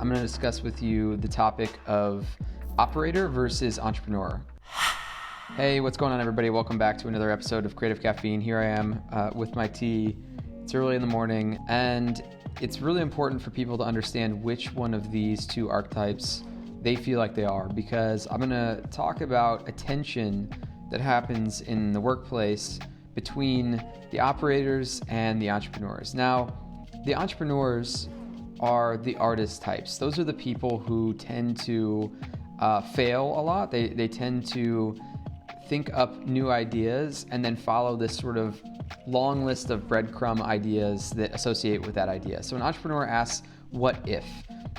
I'm going to discuss with you the topic of operator versus entrepreneur. Hey, what's going on, everybody? Welcome back to another episode of Creative Caffeine. Here I am with my tea. It's early in the morning, and it's really important for people to understand which one of these two archetypes they feel like they are, because I'm going to talk about a tension that happens in the workplace between the operators and the entrepreneurs. Now, the entrepreneurs are the artist types. Those are the people who tend to fail a lot. They tend to think up new ideas and then follow this sort of long list of breadcrumb ideas that associate with that idea. So an entrepreneur asks, what if?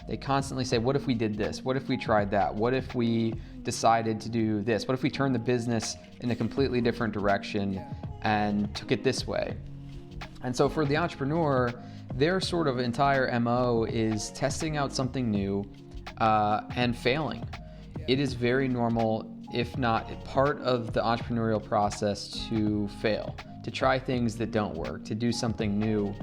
They constantly say, what if we did this? What if we tried that? What if we decided to do this? What if we turned the business in a completely different direction and took it this way? And so for the entrepreneur, their sort of entire MO is testing out something new and failing. It is very normal, if not part of the entrepreneurial process, to fail, to try things that don't work, to do something new.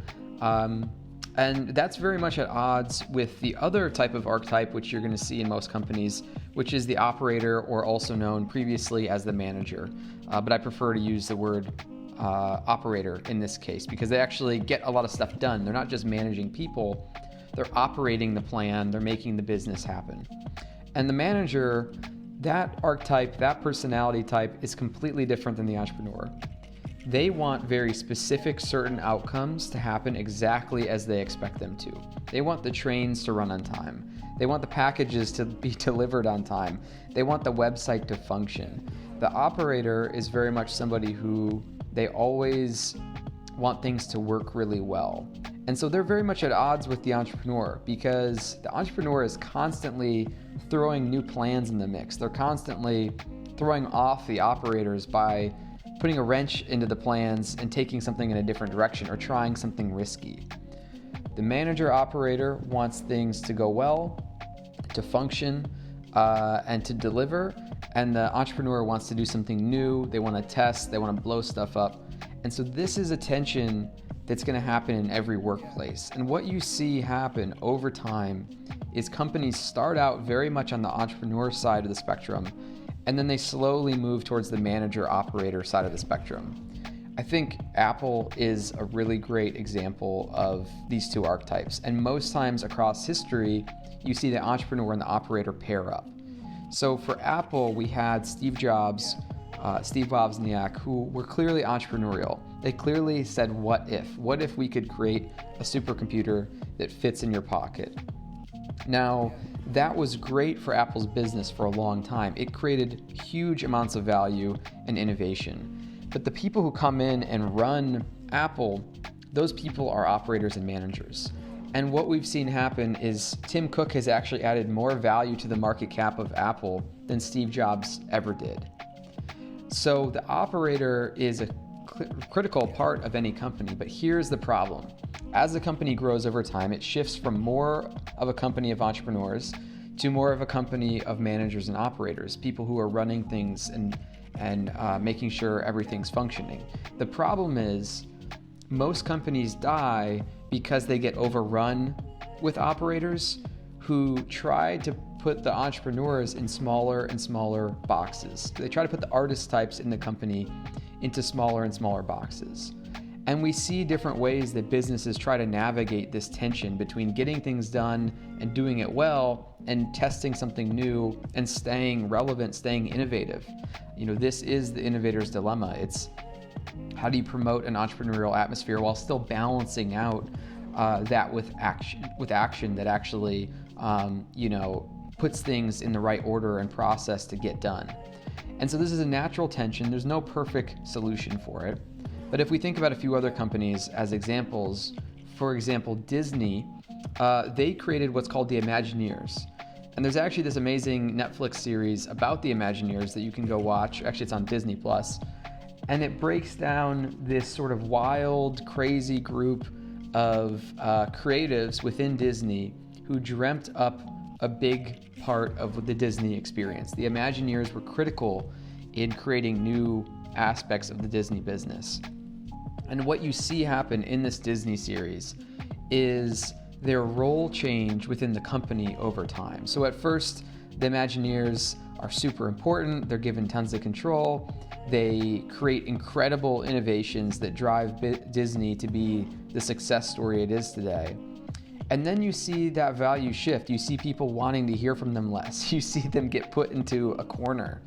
And that's very much at odds with the other type of archetype, which you're going to see in most companies, which is the operator, or also known previously as the manager. But I prefer to use the word operator in this case, because they actually get a lot of stuff done. They're not just managing people, they're operating the plan, they're making the business happen. And the manager, that archetype, that personality type is completely different than the entrepreneur. They want very specific certain outcomes to happen exactly as they expect them to. They want the trains to run on time. They want the packages to be delivered on time. They want the website to function. The operator is very much somebody who they always want things to work really well. And so they're very much at odds with the entrepreneur, because the entrepreneur is constantly throwing new plans in the mix. They're constantly throwing off the operators by putting a wrench into the plans and taking something in a different direction or trying something risky. The manager operator wants things to go well, to function, and to deliver. And the entrepreneur wants to do something new. They want to test, they want to blow stuff up. And so this is a tension that's going to happen in every workplace. And what you see happen over time is companies start out very much on the entrepreneur side of the spectrum, and then they slowly move towards the manager operator side of the spectrum. I think Apple is a really great example of these two archetypes. And most times across history, you see the entrepreneur and the operator pair up. So for Apple, we had Steve Jobs, Steve Wozniak, who were clearly entrepreneurial. They clearly said, what if? What if we could create a supercomputer that fits in your pocket? Now, that was great for Apple's business for a long time. It created huge amounts of value and innovation. But the people who come in and run Apple, those people are operators and managers. And what we've seen happen is Tim Cook has actually added more value to the market cap of Apple than Steve Jobs ever did. So the operator is a critical part of any company, but here's the problem. As the company grows over time, it shifts from more of a company of entrepreneurs to more of a company of managers and operators, people who are running things and making sure everything's functioning. The problem is most companies die because they get overrun with operators who try to put the entrepreneurs in smaller and smaller boxes. They try to put the artist types in the company into smaller and smaller boxes. And we see different ways that businesses try to navigate this tension between getting things done and doing it well and testing something new and staying relevant, staying innovative. This is the innovator's dilemma. It's how do you promote an entrepreneurial atmosphere while still balancing out that with action that actually, puts things in the right order and process to get done. And so this is a natural tension. There's no perfect solution for it. But if we think about a few other companies as examples, for example, Disney, they created what's called the Imagineers. And there's actually this amazing Netflix series about the Imagineers that you can go watch. Actually, it's on Disney Plus. And it breaks down this sort of wild, crazy group of creatives within Disney who dreamt up a big part of the Disney experience. The Imagineers were critical in creating new aspects of the Disney business. And what you see happen in this Disney series is their role change within the company over time. So at first, the Imagineers are super important. They're given tons of control. They create incredible innovations that drive Disney to be the success story it is today. And then you see that value shift. You see people wanting to hear from them less. You see them get put into a corner.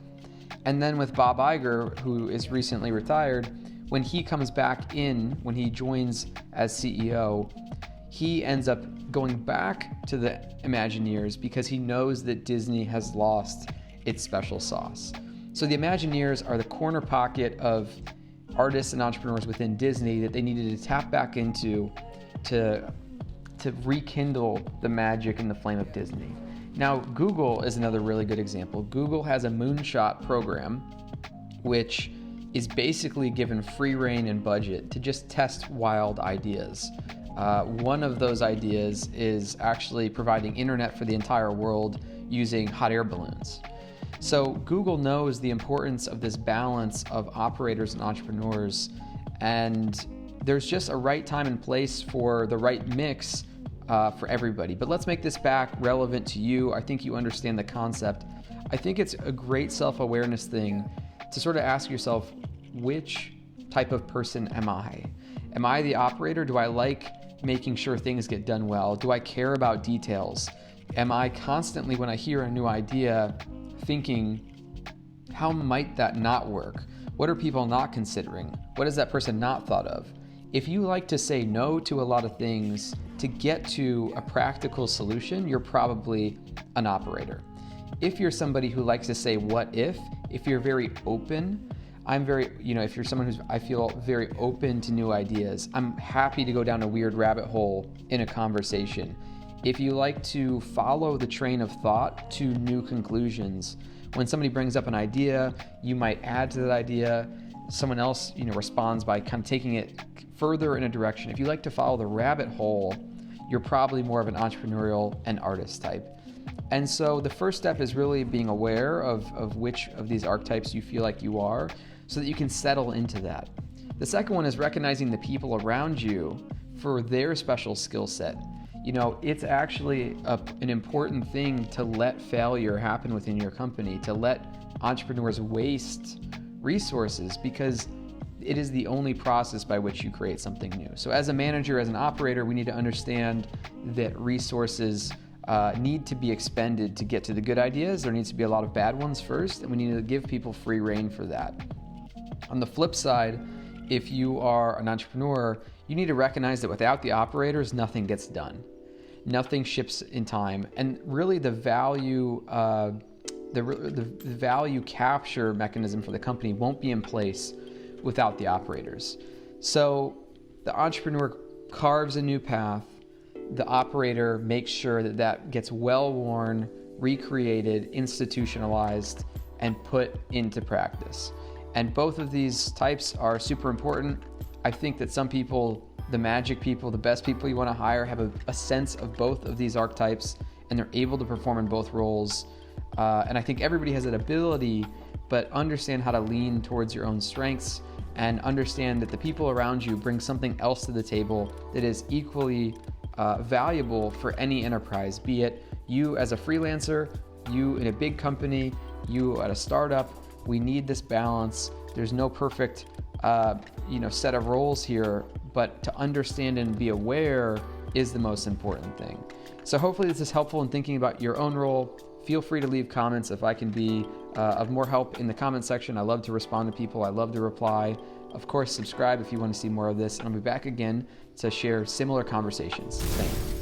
And then with Bob Iger, who is recently retired, when he comes back in, when he joins as CEO, he ends up going back to the Imagineers because he knows that Disney has lost its special sauce. So the Imagineers are the corner pocket of artists and entrepreneurs within Disney that they needed to tap back into to rekindle the magic and the flame of Disney. Now, Google is another really good example. Google has a Moonshot program, which is basically given free rein and budget to just test wild ideas. One of those ideas is actually providing internet for the entire world using hot air balloons. So Google knows the importance of this balance of operators and entrepreneurs, and there's just a right time and place for the right mix for everybody. But let's make this back relevant to you. I think you understand the concept. I think it's a great self-awareness thing to sort of ask yourself, which type of person am I? Am I the operator? Do I like making sure things get done well? Do I care about details? Am I constantly, when I hear a new idea, thinking, how might that not work? What are people not considering? What has that person not thought of? If you like to say no to a lot of things to get to a practical solution, you're probably an operator. If you're somebody who likes to say what if you're very open, if you're someone I feel very open to new ideas, I'm happy to go down a weird rabbit hole in a conversation. If you like to follow the train of thought to new conclusions, when somebody brings up an idea, you might add to that idea. Someone else, responds by kind of taking it further in a direction. If you like to follow the rabbit hole, you're probably more of an entrepreneurial and artist type. And so the first step is really being aware of which of these archetypes you feel like you are so that you can settle into that. The second one is recognizing the people around you for their special skill set. It's actually an important thing to let failure happen within your company, to let entrepreneurs waste resources, because it is the only process by which you create something new. So as a manager, as an operator, we need to understand that resources need to be expended to get to the good ideas. There needs to be a lot of bad ones first, and we need to give people free rein for that. On the flip side, if you are an entrepreneur, you need to recognize that without the operators, nothing gets done. Nothing ships in time. And really the value value capture mechanism for the company won't be in place without the operators. So the entrepreneur carves a new path. The operator makes sure that gets well-worn, recreated, institutionalized, and put into practice. And both of these types are super important. I think that some people, the magic people, the best people you want to hire, have a sense of both of these archetypes, and they're able to perform in both roles. And I think everybody has that ability, but understand how to lean towards your own strengths and understand that the people around you bring something else to the table that is equally valuable for any enterprise, be it you as a freelancer, you in a big company, you at a startup. We need this balance. There's no perfect set of roles here, but to understand and be aware is the most important thing. So hopefully this is helpful in thinking about your own role. Feel free to leave comments if I can be of more help in the comment section. I love to respond to people. I love to reply. Of course, subscribe if you want to see more of this, and I'll be back again to share similar conversations. Thank you.